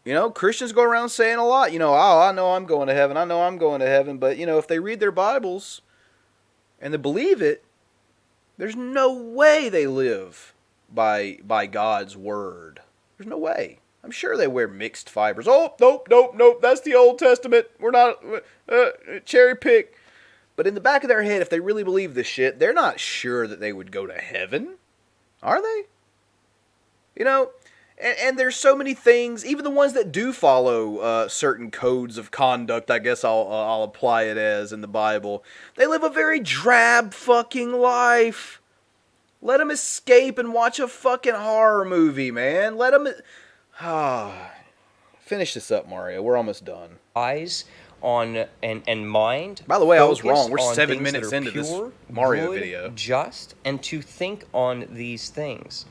You know, Christians go around saying a lot, you know, oh, I know I'm going to heaven. I know I'm going to heaven. But, you know, if they read their Bibles and they believe it, there's no way they live by God's word. There's no way. I'm sure they wear mixed fibers. Oh, nope. That's the Old Testament. We're not cherry pick. But in the back of their head, if they really believe this shit, they're not sure that they would go to heaven. Are they? You know, and there's so many things, even the ones that do follow certain codes of conduct, I guess I'll apply it as in the Bible. They live a very drab fucking life. Let them escape and watch a fucking horror movie, man. Let them... Finish this up, Mario. We're almost done. Eyes on and mind. By the way, I was wrong. We're on 7 things that minutes are into this pure, Mario good, video. Just, and to think on these things.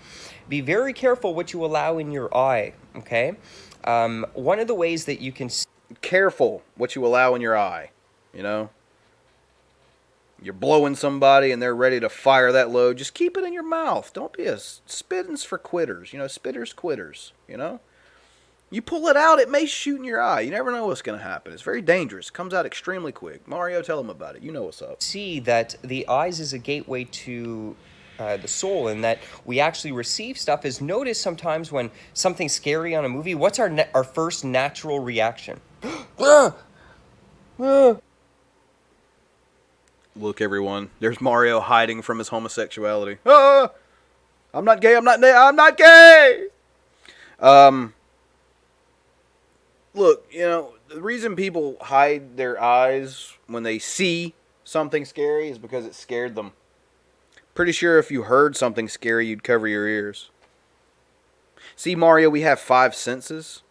Be very careful what you allow in your eye, okay? One of the ways that you can... Careful what you allow in your eye, you know? You're blowing somebody and they're ready to fire that load. Just keep it in your mouth. Don't be a... Spitting's for quitters, you know? Spitters, quitters, you know? You pull it out, it may shoot in your eye. You never know what's going to happen. It's very dangerous. It comes out extremely quick. Mario, tell them about it. You know what's up. See that the eyes is a gateway to the soul, and that we actually receive stuff. Is notice sometimes when something's scary on a movie, what's our first natural reaction? Look, everyone. There's Mario hiding from his homosexuality. Ah! I'm not gay. I'm not gay. Look, you know, the reason people hide their eyes when they see something scary is because it scared them. Pretty sure if you heard something scary, you'd cover your ears. See, Mario, we have 5 senses.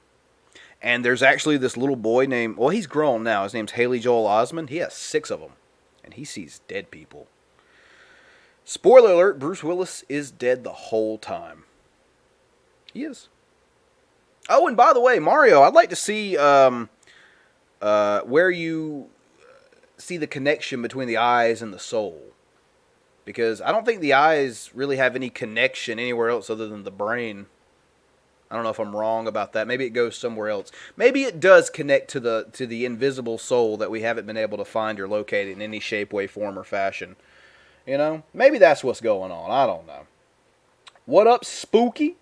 And there's actually this little boy named... Well, he's grown now. His name's Haley Joel Osment. He has 6 of them. And he sees dead people. Spoiler alert, Bruce Willis is dead the whole time. He is. Oh, and by the way, Mario, I'd like to see where you see the connection between the eyes and the soul. Because I don't think the eyes really have any connection anywhere else other than the brain. I don't know if I'm wrong about that. Maybe it goes somewhere else. Maybe it does connect to the invisible soul that we haven't been able to find or locate in any shape, way, form, or fashion. You know? Maybe that's what's going on. I don't know. What up, Spooky?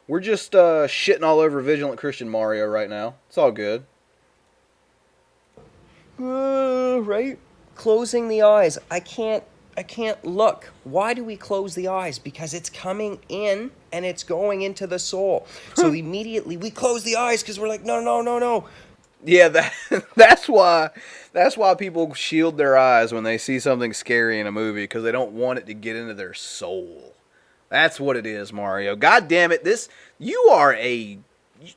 We're just shitting all over Vigilant Christian Mario right now. It's all good. Right? Closing the eyes. I can't look. Why do we close the eyes? Because it's coming in and it's going into the soul. So immediately we close the eyes because we're like, no. Yeah, that's why people shield their eyes when they see something scary in a movie, because they don't want it to get into their soul. That's what it is, Mario. God damn it, you are a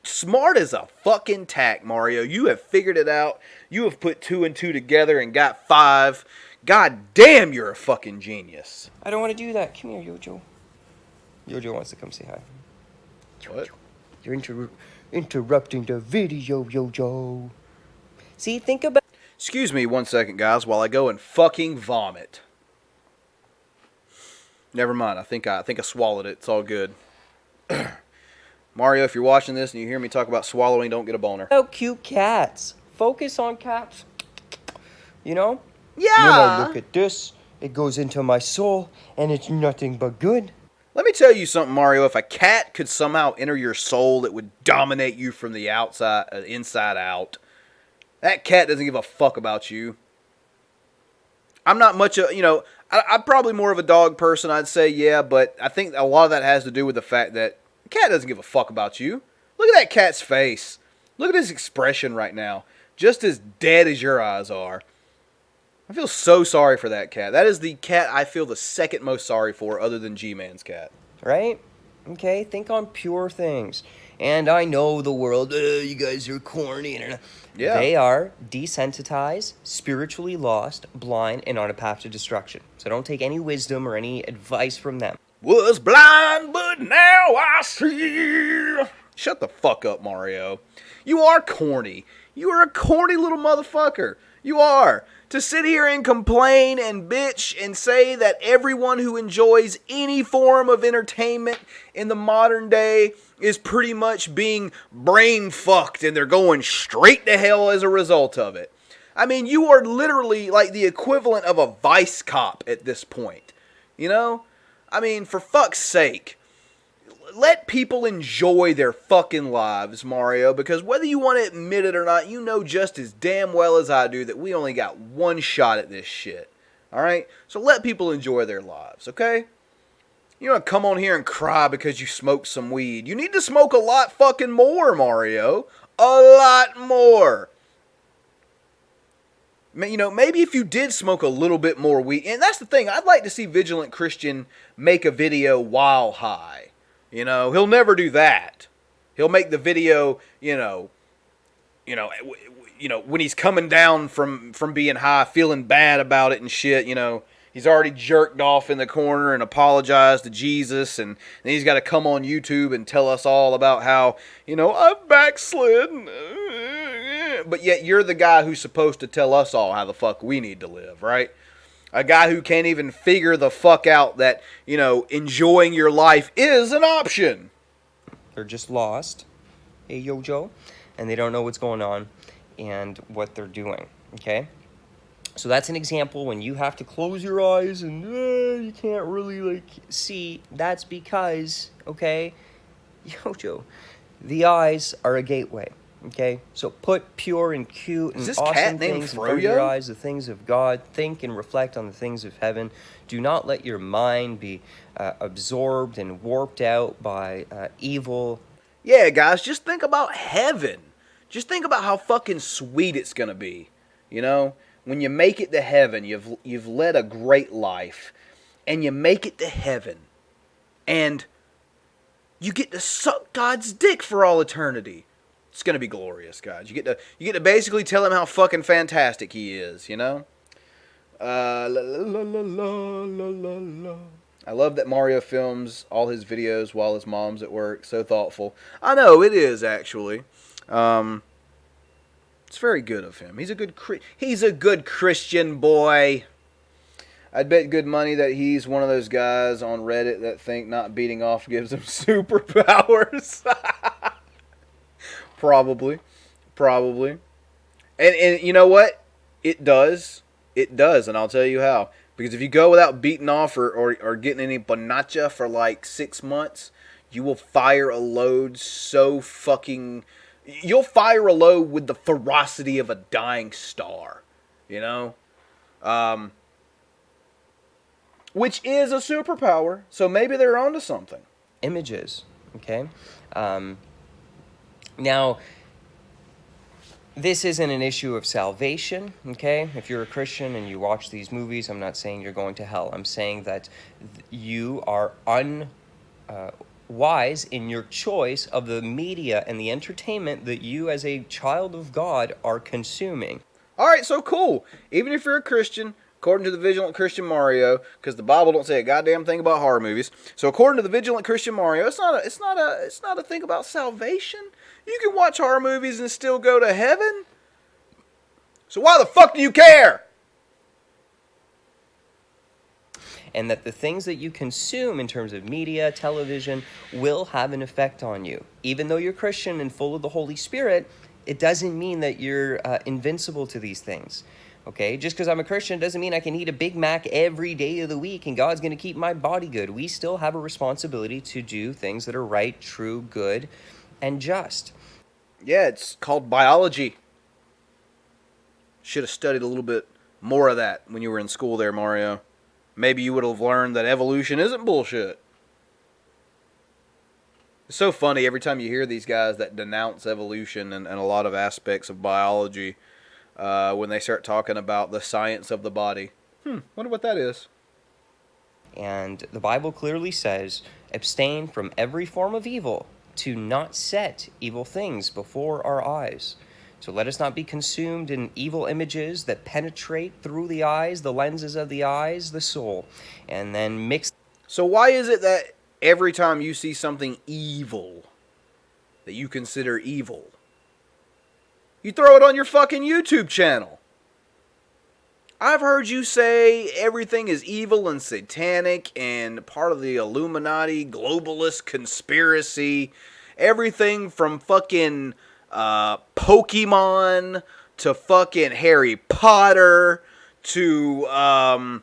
smart as a fucking tack, Mario. You have figured it out. You have put 2 and 2 together and got 5. God damn, you're a fucking genius. I don't want to do that. Come here, Yojo. Yojo wants to come say hi. What? You're interrupting the video, Yojo. See, think about... Excuse me 1 second, guys, while I go and fucking vomit. Never mind. I think I swallowed it. It's all good. Mario, if you're watching this and you hear me talk about swallowing, don't get a boner. Oh, cute cats. Focus on cats. You know? Yeah. When I look at this, it goes into my soul, and it's nothing but good. Let me tell you something, Mario. If a cat could somehow enter your soul, it would dominate you from the inside out. That cat doesn't give a fuck about you. I'm not much of, I'm probably more of a dog person, I'd say, yeah, but I think a lot of that has to do with the fact that the cat doesn't give a fuck about you. Look at that cat's face. Look at his expression right now. Just as dead as your eyes are. I feel so sorry for that cat. That is the cat I feel the second most sorry for, other than G-Man's cat. Right? Okay, think on pure things. And I know the world, you guys are corny. Yeah. They are desensitized, spiritually lost, blind, and on a path to destruction. So don't take any wisdom or any advice from them. Was blind, but now I see. Shut the fuck up, Mario. You are corny. You are a corny little motherfucker. You are. To sit here and complain and bitch and say that everyone who enjoys any form of entertainment in the modern day is pretty much being brain fucked and they're going straight to hell as a result of it. I mean, you are literally like the equivalent of a vice cop at this point. You know? I mean, for fuck's sake. Let people enjoy their fucking lives, Mario, because whether you want to admit it or not, you know just as damn well as I do that we only got one shot at this shit. Alright? So let people enjoy their lives, okay? You don't come on here and cry because you smoked some weed. You need to smoke a lot fucking more, Mario. A lot more. You know, maybe if you did smoke a little bit more weed, and that's the thing, I'd like to see Vigilant Christian make a video while high. You know, he'll never do that. He'll make the video, when he's coming down from being high, feeling bad about it and shit, you know. He's already jerked off in the corner and apologized to Jesus, and then he's got to come on YouTube and tell us all about how, I've backslid. But yet you're the guy who's supposed to tell us all how the fuck we need to live, right? A guy who can't even figure the fuck out that, enjoying your life is an option. They're just lost, hey, yo, Joe, and they don't know what's going on and what they're doing, okay? So that's an example when you have to close your eyes and you can't really, see. That's because, okay, yo, Joe, the eyes are a gateway. Okay, so put pure and cute and awesome things in front of your eyes, the things of God. Think and reflect on the things of heaven. Do not let your mind be absorbed and warped out by evil. Yeah, guys, just think about heaven. Just think about how fucking sweet it's gonna be. When you make it to heaven, you've led a great life, and you make it to heaven, and you get to suck God's dick for all eternity. It's gonna be glorious, guys. You get to basically tell him how fucking fantastic he is, I love that Mario films all his videos while his mom's at work. So thoughtful. I know it is actually. It's very good of him. He's a good Christian boy. I'd bet good money that he's one of those guys on Reddit that think not beating off gives him superpowers. Probably. And you know what? It does, and I'll tell you how. Because if you go without beating off or getting any banacha for like 6 months, you will fire a load you'll fire a load with the ferocity of a dying star. Which is a superpower, so maybe they're onto something. Images, okay? Now, this isn't an issue of salvation, okay? If you're a Christian and you watch these movies, I'm not saying you're going to hell. I'm saying that you are unwise in your choice of the media and the entertainment that you as a child of God are consuming. All right, so cool. Even if you're a Christian, according to the Vigilant Christian Mario, because the Bible don't say a goddamn thing about horror movies. So according to the Vigilant Christian Mario, it's not a thing about salvation. You can watch horror movies and still go to heaven. So why the fuck do you care? And that the things that you consume in terms of media, television, will have an effect on you. Even though you're Christian and full of the Holy Spirit, it doesn't mean that you're invincible to these things. Okay, just because I'm a Christian doesn't mean I can eat a Big Mac every day of the week and God's going to keep my body good. We still have a responsibility to do things that are right, true, good, and just. Yeah, it's called biology. Should have studied a little bit more of that when you were in school there, Mario. Maybe you would have learned that evolution isn't bullshit. It's so funny every time you hear these guys that denounce evolution and a lot of aspects of biology. When they start talking about the science of the body. Wonder what that is. And the Bible clearly says, abstain from every form of evil, to not set evil things before our eyes. So let us not be consumed in evil images that penetrate through the eyes, the lenses of the eyes, the soul, and then mix. So why is it that every time you see something evil that you consider evil, you throw it on your fucking YouTube channel? I've heard you say everything is evil and satanic and part of the Illuminati globalist conspiracy. Everything from fucking Pokemon to fucking Harry Potter to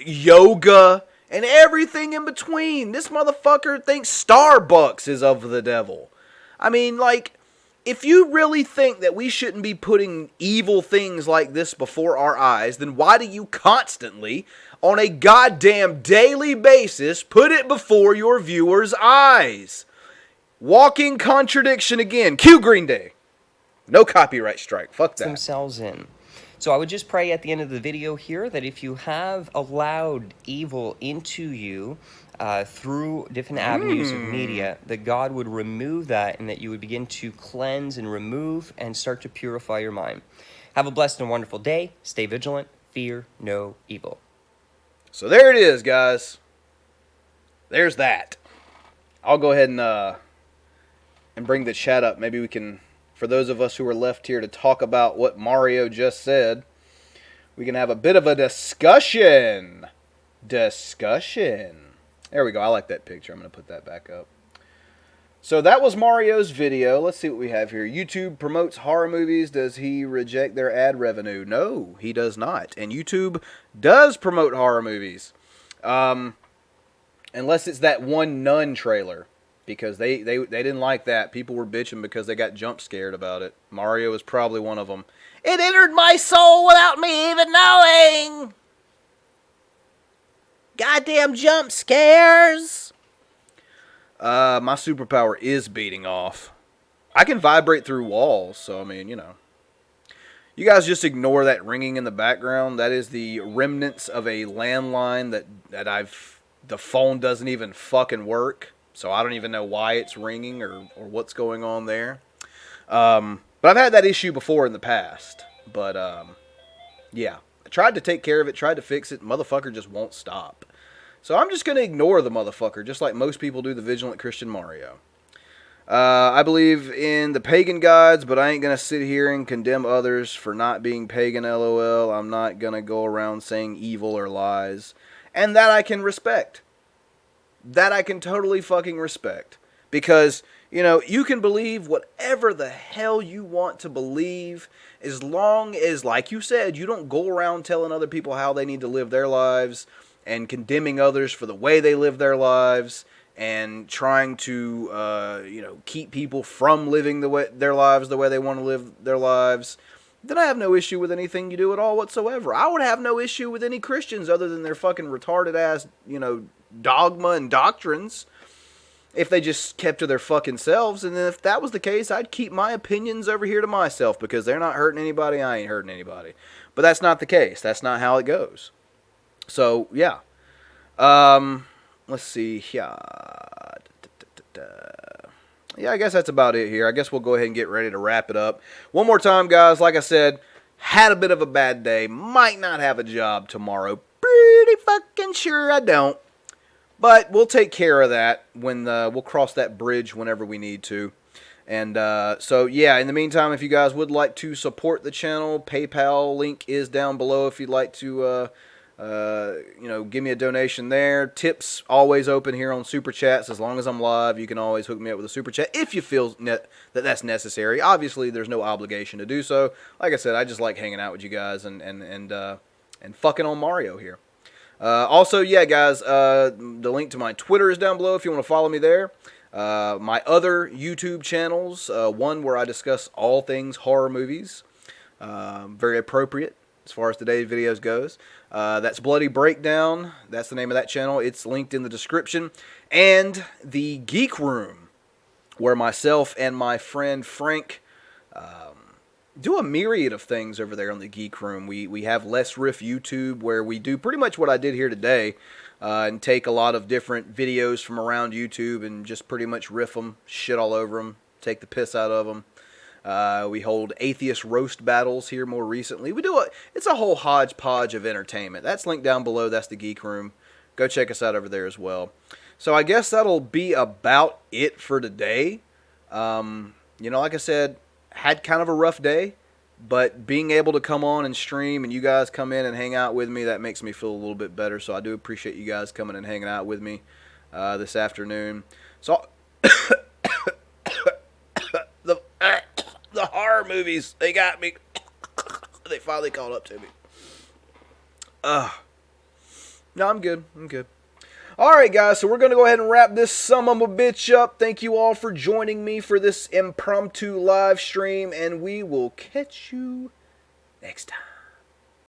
yoga and everything in between. This motherfucker thinks Starbucks is of the devil. I mean, like, if you really think that we shouldn't be putting evil things like this before our eyes, then why do you constantly, on a goddamn daily basis, put it before your viewers' eyes? Walking contradiction again. Cue Green Day. No copyright strike. Fuck that. Themselves in. So I would just pray at the end of the video here that if you have allowed evil into you through different avenues of media, that God would remove that and that you would begin to cleanse and remove and start to purify your mind. Have a blessed and wonderful day. Stay vigilant. Fear no evil. So there it is, guys. There's that. I'll go ahead and bring the chat up. Maybe we can, for those of us who are left here to talk about what Mario just said, we can have a bit of a discussion. There we go. I like that picture. I'm going to put that back up. So that was Mario's video. Let's see what we have here. YouTube promotes horror movies. Does he reject their ad revenue? No, he does not. And YouTube does promote horror movies. Unless it's that one Nun trailer. Because they didn't like that. People were bitching because they got jump scared about it. Mario is probably one of them. It entered my soul without me even knowing. Goddamn jump scares. My superpower is beating off. I can vibrate through walls, so I mean, you know. You guys just ignore that ringing in the background. That is the remnants of a landline that the phone doesn't even fucking work. So I don't even know why it's ringing or what's going on there. But I've had that issue before in the past. But, yeah. I tried to take care of it, tried to fix it. Motherfucker just won't stop. So I'm just going to ignore the motherfucker, just like most people do the Vigilant Christian Mario. I believe in the pagan gods, but I ain't going to sit here and condemn others for not being pagan, LOL. I'm not going to go around saying evil or lies. And that I can respect. That I can totally fucking respect. Because, you know, you can believe whatever the hell you want to believe, as long as, like you said, you don't go around telling other people how they need to live their lives, and condemning others for the way they live their lives, and trying to, keep people from living their lives the way they want to live their lives. Then I have no issue with anything you do at all whatsoever. I would have no issue with any Christians other than their fucking retarded ass, dogma and doctrines, if they just kept to their fucking selves. And then if that was the case, I'd keep my opinions over here to myself, because they're not hurting anybody, I ain't hurting anybody. But that's not the case. That's not how it goes. So, yeah. Let's see. Yeah, I guess that's about it here. I guess we'll go ahead and get ready to wrap it up. One more time, guys. Like I said, had a bit of a bad day. Might not have a job tomorrow. Pretty fucking sure I don't. But we'll take care of that when we'll cross that bridge whenever we need to. And so, yeah, in the meantime, if you guys would like to support the channel, PayPal link is down below if you'd like to, give me a donation there. Tips always open here on Super Chats. As long as I'm live, you can always hook me up with a Super Chat if you feel that that's necessary. Obviously, there's no obligation to do so. Like I said, I just like hanging out with you guys and fucking on Mario here. Also, yeah, guys, the link to my Twitter is down below if you want to follow me there. My other YouTube channels, one where I discuss all things horror movies, very appropriate as far as today's videos goes. That's Bloody Breakdown. That's the name of that channel. It's linked in the description. And the Geek Room, where myself and my friend Frank do a myriad of things over there on the Geek Room. We have Let's Riff YouTube, where we do pretty much what I did here today, and take a lot of different videos from around YouTube and just pretty much riff them, shit all over them, take the piss out of them. We hold atheist roast battles here more recently. It's a whole hodgepodge of entertainment. That's linked down below. That's the Geek Room. Go check us out over there as well. So I guess that'll be about it for today. Like I said, had kind of a rough day, but being able to come on and stream and you guys come in and hang out with me, that makes me feel a little bit better. So I do appreciate you guys coming and hanging out with me this afternoon. So the horror movies, they got me. They finally caught up to me. No, I'm good. Alright, guys, so we're going to go ahead and wrap this son of a bitch up. Thank you all for joining me for this impromptu live stream, and we will catch you next time.